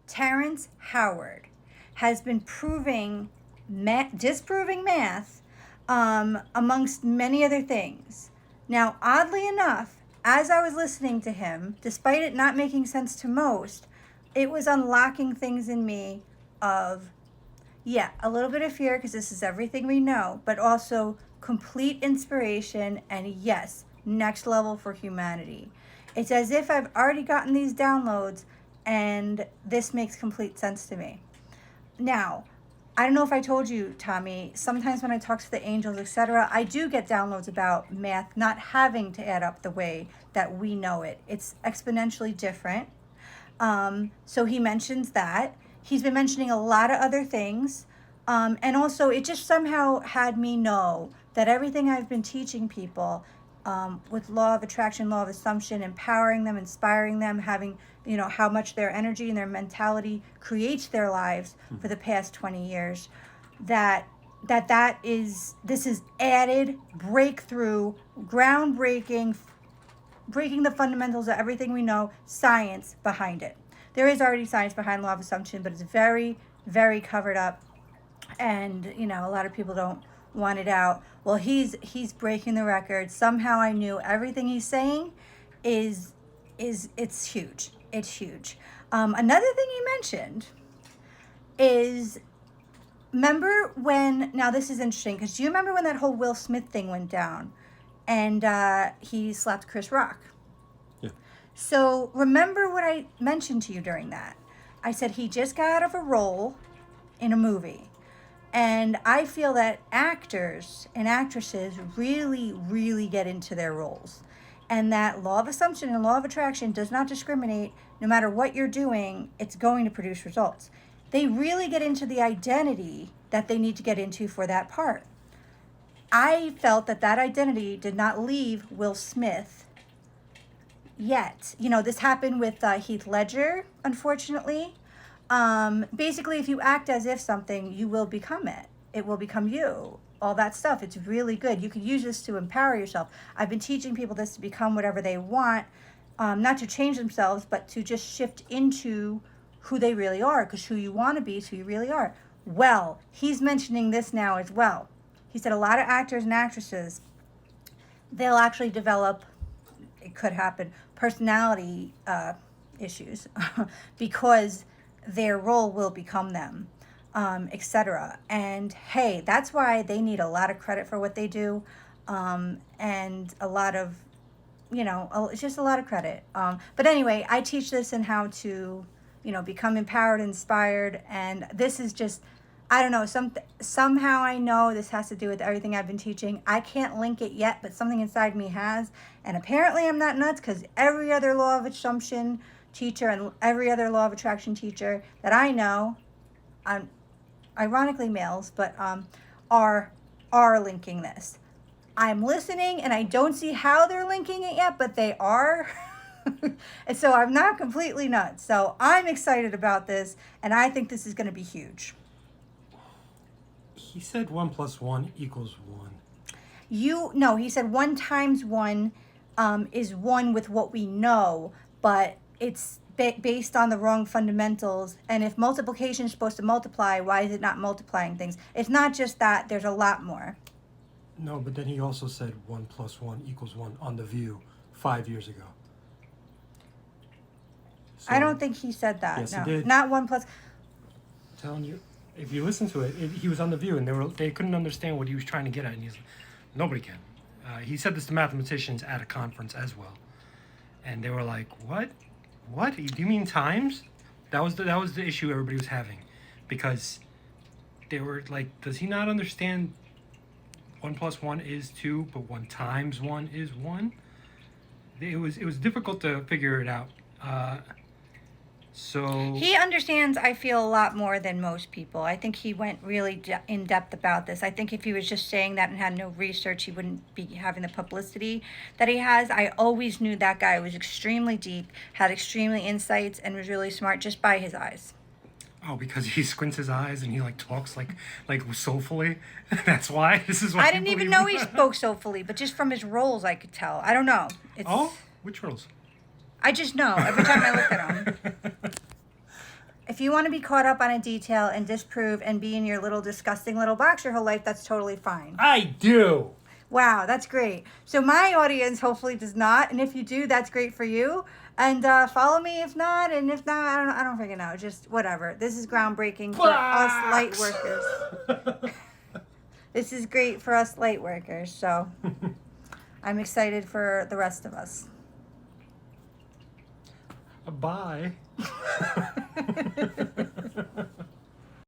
Terrence Howard has been disproving math amongst many other things. Now, oddly enough, as I was listening to him, despite it not making sense to most, it was unlocking things in me of, yeah, a little bit of fear because this is everything we know, but also complete inspiration and, yes, next level for humanity. It's as if I've already gotten these downloads and this makes complete sense to me. Now, I don't know if I told you, Tommy, sometimes when I talk to the angels, etc., I do get downloads about math not having to add up the way that we know it. It's exponentially different. So he mentions that. He's been mentioning a lot of other things. And also, it just somehow had me know that everything I've been teaching people with law of attraction, law of assumption, empowering them, inspiring them, having, how much their energy and their mentality creates their lives for the past 20 years, this is added breakthrough, groundbreaking, breaking the fundamentals of everything we know, science behind it. There is already science behind law of assumption, but it's very, very covered up. And, a lot of people don't want it out. Well, he's breaking the record. Somehow I knew everything he's saying it's huge. It's huge. Another thing he mentioned is, remember when, now this is interesting, because do you remember when that whole Will Smith thing went down and he slapped Chris Rock? Yeah. So remember what I mentioned to you during that. I said he just got out of a role in a movie. And I feel that actors and actresses really, really get into their roles. And that law of assumption and law of attraction does not discriminate. No matter what you're doing, it's going to produce results. They really get into the identity that they need to get into for that part. I felt that identity did not leave Will Smith yet. This happened with Heath Ledger, unfortunately. Basically, if you act as if something, you will become it. It will become you. All that stuff. It's really good. You can use this to empower yourself. I've been teaching people this to become whatever they want, not to change themselves, but to just shift into who they really are, because who you want to be is who you really are. Well, he's mentioning this now as well. He said a lot of actors and actresses, they'll actually develop, it could happen, personality issues because their role will become them, etc. And hey, that's why they need a lot of credit for what they do, and a lot of, it's just a lot of credit. But anyway, I teach this in how to, become empowered, inspired, and this is just, I don't know, somehow I know this has to do with everything I've been teaching. I can't link it yet, but something inside me has, and apparently I'm not nuts, because every other law of assumption teacher and every other law of attraction teacher that I know, ironically males, but are linking this. I'm listening and I don't see how they're linking it yet, but they are. And so I'm not completely nuts. So I'm excited about this, and I think this is going to be huge. He said 1 + 1 = 1. No, he said 1 times 1 is 1 with what we know, but it's based on the wrong fundamentals. And if multiplication is supposed to multiply, why is it not multiplying things? It's not just that, there's a lot more. No, but then he also said 1 + 1 = 1 on The View 5 years ago. So, I don't think he said that. Yes, no. he did. Not 1 plus. I'm telling you, if you listen to it, he was on The View, and they couldn't understand what he was trying to get at, and he's like, nobody can. He said this to mathematicians at a conference as well, and they were like, "What? What? Do you mean times?" That was the issue everybody was having, because they were like, "Does he not understand? 1 + 1 is 2, but 1 times 1 is 1." It was difficult to figure it out. So He understands, I feel, a lot more than most people. I think he went really in depth about this. I think if he was just saying that and had no research, he wouldn't be having the publicity that he has. I always knew that guy was extremely deep, had extremely insights, and was really smart just by his eyes. Oh, because he squints his eyes and he talks like soulfully. That's why. This is why I didn't even know he spoke soulfully, but just from his roles, I could tell. I don't know. It's, which roles? I just know every time I look at him. if you want to be caught up on a detail and disprove and be in your little disgusting little box your whole life, that's totally fine. I do. Wow, that's great. So my audience hopefully does not, and if you do, that's great for you. And follow me if not, and if not, I don't freaking know. Just whatever. This is groundbreaking for us light workers. This is great for us light workers. So I'm excited for the rest of us. Bye.